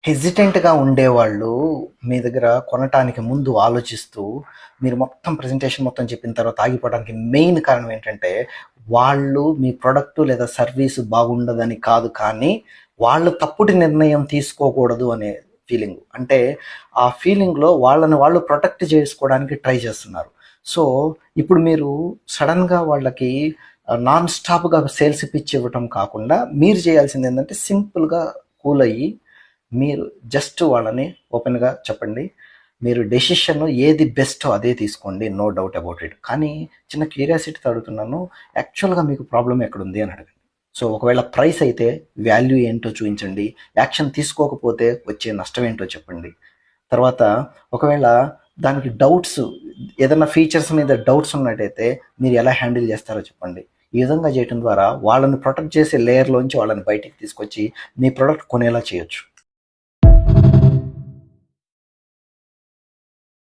హెజిటెంట్‌గా ఉండేవాళ్ళు మీ దగ్గర కొనటానికి ముందు ఆలోచిస్తూ, మీరు మొత్తం ప్రెజెంటేషన్ మొత్తం చెప్పిన తర్వాత ఆగిపోవడానికి మెయిన్ కారణం ఏంటంటే, వాళ్ళు మీ ప్రొడక్ట్ లేదా సర్వీస్ బాగుండదని కాదు, కానీ వాళ్ళు తప్పుడు నిర్ణయం తీసుకోకూడదు అనే ఫీలింగ్. అంటే ఆ ఫీలింగ్‌లో వాళ్ళని వాళ్ళు ప్రొటెక్ట్ చేసుకోవడానికి ట్రై చేస్తున్నారు. సో, ఇప్పుడు మీరు సడెన్‌గా వాళ్ళకి నాన్ స్టాప్‌గా సేల్స్ పిచ్ ఇవ్వటం కాకుండా, మీరు చేయాల్సింది ఏంటంటే సింపుల్‌గా కూల్ అయ్యి మీరు జస్ట్ వాళ్ళని ఓపెన్గా చెప్పండి. మీరు డెసిషన్ ఏది బెస్టో అదే తీసుకోండి, నో డౌట్ అబౌట్ ఇట్. కానీ చిన్న క్యూరియాసిటీతో అడుగుతున్నాను, యాక్చువల్గా మీకు ప్రాబ్లం ఎక్కడుంది అని అడగండి. సో ఒకవేళ ప్రైస్ అయితే వాల్యూ ఏంటో చూపించండి, యాక్షన్ తీసుకోకపోతే వచ్చే నష్టం ఏంటో చెప్పండి. తర్వాత ఒకవేళ దానికి డౌట్స్, ఏదైనా ఫీచర్స్ మీద డౌట్స్ ఉన్నట్టయితే మీరు ఎలా హ్యాండిల్ చేస్తారో చెప్పండి. ఈ విధంగా చేయడం ద్వారా వాళ్ళని ప్రొటెక్ట్ చేసే లేయర్లోంచి వాళ్ళని బయటికి తీసుకొచ్చి మీ ప్రోడక్ట్ కొనేలా చేయొచ్చు.